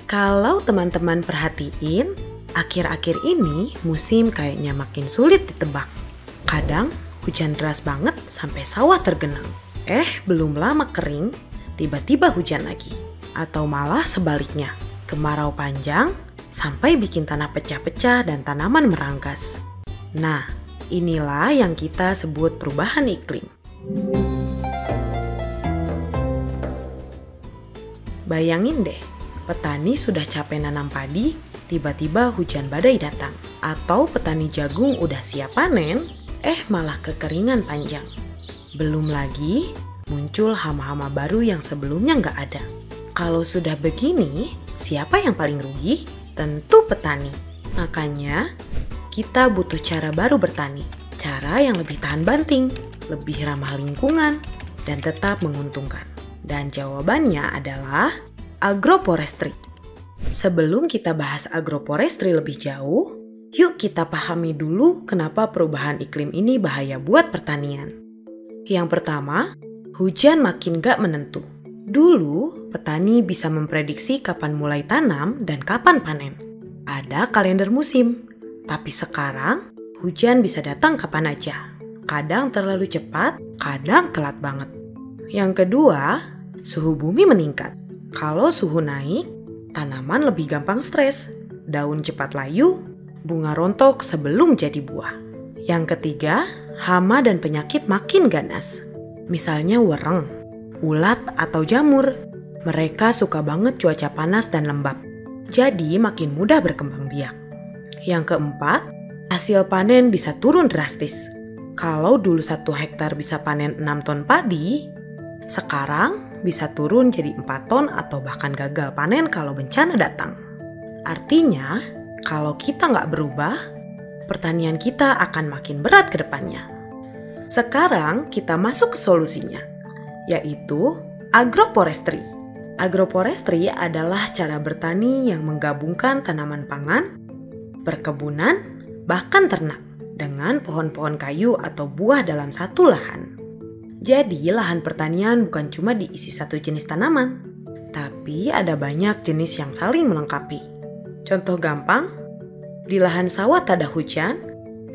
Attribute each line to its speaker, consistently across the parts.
Speaker 1: Kalau teman-teman perhatiin, akhir-akhir ini musim kayaknya makin sulit ditebak. Kadang hujan deras banget sampai sawah tergenang. Belum lama kering, tiba-tiba hujan lagi. Atau malah sebaliknya, kemarau panjang sampai bikin tanah pecah-pecah dan tanaman meranggas. Nah, inilah yang kita sebut perubahan iklim. Bayangin deh, petani sudah capek nanam padi, tiba-tiba hujan badai datang. Atau petani jagung udah siap panen, malah kekeringan panjang. Belum lagi muncul hama-hama baru yang sebelumnya nggak ada. Kalau sudah begini, siapa yang paling rugi? Tentu petani. Makanya, kita butuh cara baru bertani. Cara yang lebih tahan banting, lebih ramah lingkungan, dan tetap menguntungkan. Dan jawabannya adalah agroforestry. Sebelum kita bahas agroforestry lebih jauh, yuk kita pahami dulu kenapa perubahan iklim ini bahaya buat pertanian. Yang pertama, hujan makin gak menentu. Dulu, petani bisa memprediksi kapan mulai tanam dan kapan panen. Ada kalender musim, tapi sekarang hujan bisa datang kapan aja. Kadang terlalu cepat, kadang telat banget. Yang kedua, suhu bumi meningkat. Kalau suhu naik, tanaman lebih gampang stres. Daun cepat layu, bunga rontok sebelum jadi buah. Yang ketiga, hama dan penyakit makin ganas. Misalnya wereng, ulat atau jamur. Mereka suka banget cuaca panas dan lembab. Jadi makin mudah berkembang biak. Yang keempat, hasil panen bisa turun drastis. Kalau dulu 1 hektar bisa panen 6 ton padi, sekarang bisa turun jadi 4 ton atau bahkan gagal panen kalau bencana datang. Artinya, kalau kita nggak berubah, pertanian kita akan makin berat ke depannya. Sekarang kita masuk ke solusinya, yaitu agroforestry. Agroforestry adalah cara bertani yang menggabungkan tanaman pangan, perkebunan, bahkan ternak dengan pohon-pohon kayu atau buah dalam satu lahan. Jadi lahan pertanian bukan cuma diisi satu jenis tanaman, tapi ada banyak jenis yang saling melengkapi. Contoh gampang, di lahan sawah tak ada hujan,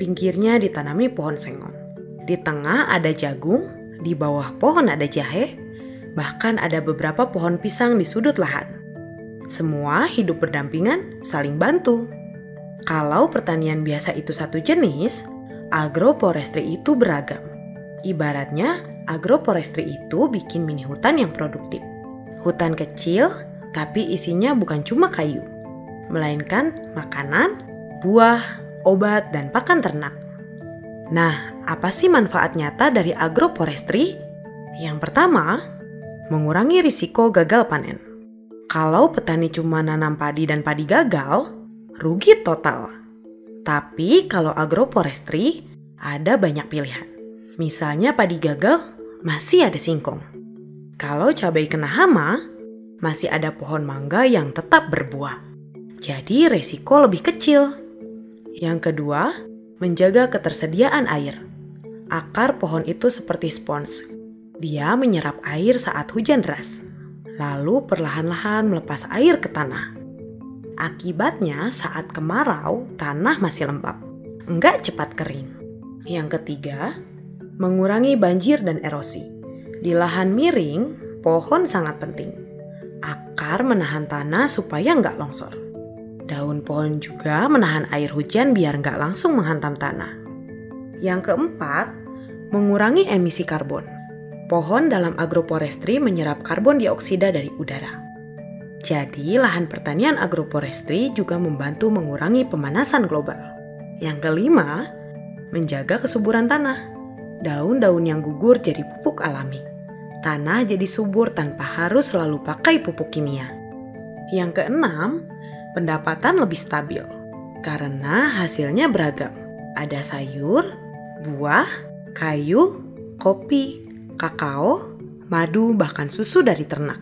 Speaker 1: pinggirnya ditanami pohon sengon. Di tengah ada jagung, di bawah pohon ada jahe, bahkan ada beberapa pohon pisang di sudut lahan. Semua hidup berdampingan, saling bantu. Kalau pertanian biasa itu satu jenis, agroforestry itu beragam. Ibaratnya, agroforestry itu bikin mini hutan yang produktif. Hutan kecil, tapi isinya bukan cuma kayu, melainkan makanan, buah, obat, dan pakan ternak. Nah, apa sih manfaat nyata dari agroforestry? Yang pertama, mengurangi risiko gagal panen. Kalau petani cuma nanam padi dan padi gagal, rugi total. Tapi kalau agroforestry, ada banyak pilihan. Misalnya padi gagal, masih ada singkong. Kalau cabai kena hama, masih ada pohon mangga yang tetap berbuah. Jadi resiko lebih kecil. Yang kedua, menjaga ketersediaan air. Akar pohon itu seperti spons. Dia menyerap air saat hujan deras, lalu perlahan-lahan melepas air ke tanah. Akibatnya saat kemarau, tanah masih lembab, enggak cepat kering. Yang ketiga, mengurangi banjir dan erosi. Di lahan miring, pohon sangat penting. Akar menahan tanah supaya enggak longsor. Daun pohon juga menahan air hujan biar enggak langsung menghantam tanah. Yang keempat, mengurangi emisi karbon. Pohon dalam agroforestry menyerap karbon dioksida dari udara. Jadi, lahan pertanian agroforestry juga membantu mengurangi pemanasan global. Yang kelima, menjaga kesuburan tanah. Daun-daun yang gugur jadi pupuk alami. Tanah jadi subur tanpa harus selalu pakai pupuk kimia. Yang keenam, pendapatan lebih stabil. Karena hasilnya beragam. Ada sayur, buah, kayu, kopi, kakao, madu, bahkan susu dari ternak.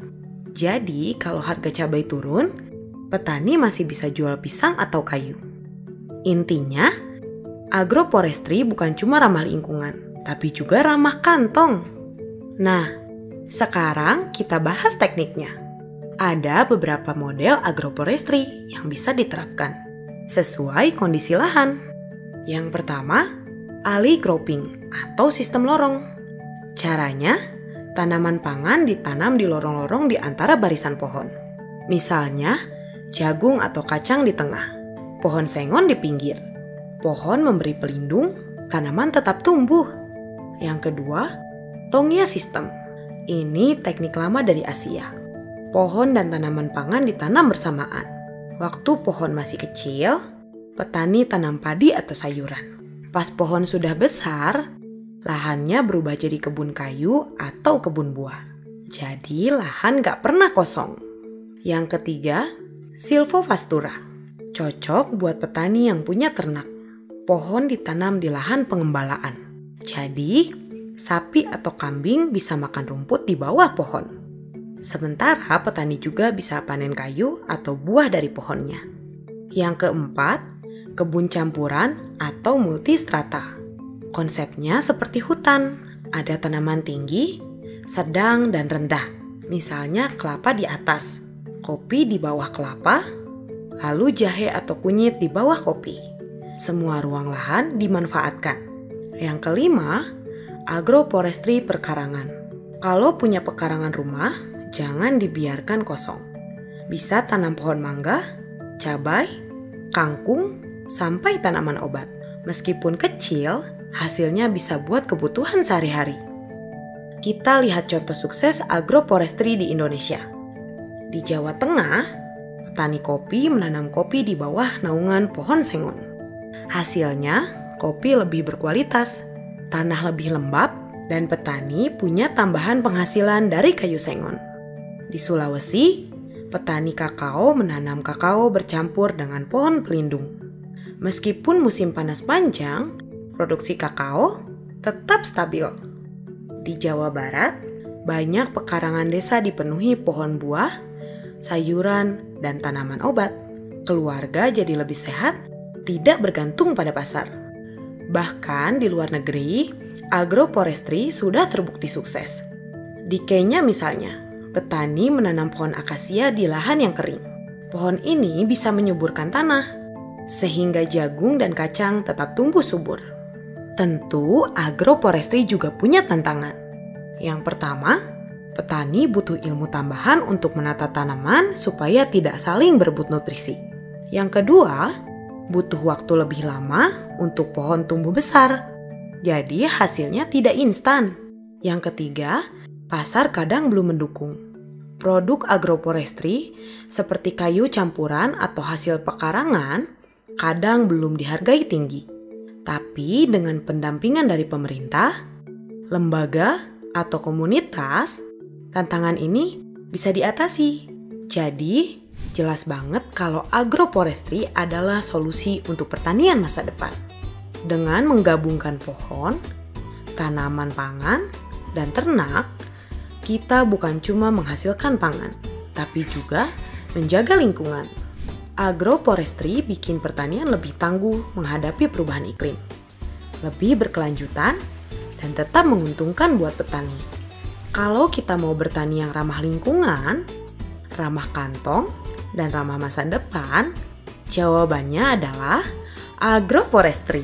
Speaker 1: Jadi, kalau harga cabai turun, petani masih bisa jual pisang atau kayu. Intinya, agroforestry bukan cuma ramah lingkungan, tapi juga ramah kantong. Nah, sekarang kita bahas tekniknya. Ada beberapa model agroforestry yang bisa diterapkan sesuai kondisi lahan. Yang pertama, alley cropping atau sistem lorong. Caranya, tanaman pangan ditanam di lorong-lorong di antara barisan pohon. Misalnya, jagung atau kacang di tengah, pohon sengon di pinggir. Pohon memberi pelindung, tanaman tetap tumbuh. Yang kedua, tongia system. Ini teknik lama dari Asia. Pohon dan tanaman pangan ditanam bersamaan. Waktu pohon masih kecil, petani tanam padi atau sayuran. Pas pohon sudah besar, lahannya berubah jadi kebun kayu atau kebun buah. Jadi lahan gak pernah kosong. Yang ketiga, silvopastura. Cocok buat petani yang punya ternak. Pohon ditanam di lahan pengembalaan. Jadi, sapi atau kambing bisa makan rumput di bawah pohon. Sementara petani juga bisa panen kayu atau buah dari pohonnya. Yang keempat, kebun campuran atau multistrata. Konsepnya seperti hutan, ada tanaman tinggi, sedang, dan rendah. Misalnya kelapa di atas, kopi di bawah kelapa, lalu jahe atau kunyit di bawah kopi. Semua ruang lahan dimanfaatkan. Yang kelima, agroforestry perkarangan. Kalau punya pekarangan rumah, jangan dibiarkan kosong. Bisa tanam pohon mangga, cabai, kangkung, sampai tanaman obat. Meskipun kecil, hasilnya bisa buat kebutuhan sehari-hari. Kita lihat contoh sukses agroforestry di Indonesia. Di Jawa Tengah, petani kopi menanam kopi di bawah naungan pohon sengon. Hasilnya, kopi lebih berkualitas, tanah lebih lembab, dan petani punya tambahan penghasilan dari kayu sengon. Di Sulawesi, petani kakao menanam kakao bercampur dengan pohon pelindung. Meskipun musim panas panjang, produksi kakao tetap stabil. Di Jawa Barat, banyak pekarangan desa dipenuhi pohon buah, sayuran, dan tanaman obat. Keluarga jadi lebih sehat, tidak bergantung pada pasar. Bahkan di luar negeri, agroforestry sudah terbukti sukses. Di Kenya misalnya, petani menanam pohon akasia di lahan yang kering. Pohon ini bisa menyuburkan tanah, sehingga jagung dan kacang tetap tumbuh subur. Tentu, agroforestry juga punya tantangan. Yang pertama, petani butuh ilmu tambahan untuk menata tanaman supaya tidak saling berebut nutrisi. Yang kedua, butuh waktu lebih lama untuk pohon tumbuh besar. Jadi hasilnya tidak instan. Yang ketiga, pasar kadang belum mendukung. Produk agroforestry seperti kayu campuran atau hasil pekarangan kadang belum dihargai tinggi. Tapi dengan pendampingan dari pemerintah, lembaga, atau komunitas, tantangan ini bisa diatasi. Jadi, jelas banget kalau agroforestry adalah solusi untuk pertanian masa depan. Dengan menggabungkan pohon, tanaman pangan, dan ternak, kita bukan cuma menghasilkan pangan, tapi juga menjaga lingkungan. Agroforestry bikin pertanian lebih tangguh menghadapi perubahan iklim, lebih berkelanjutan, dan tetap menguntungkan buat petani. Kalau kita mau bertani yang ramah lingkungan, ramah kantong, dan ramah masa depan, jawabannya adalah agroforestry.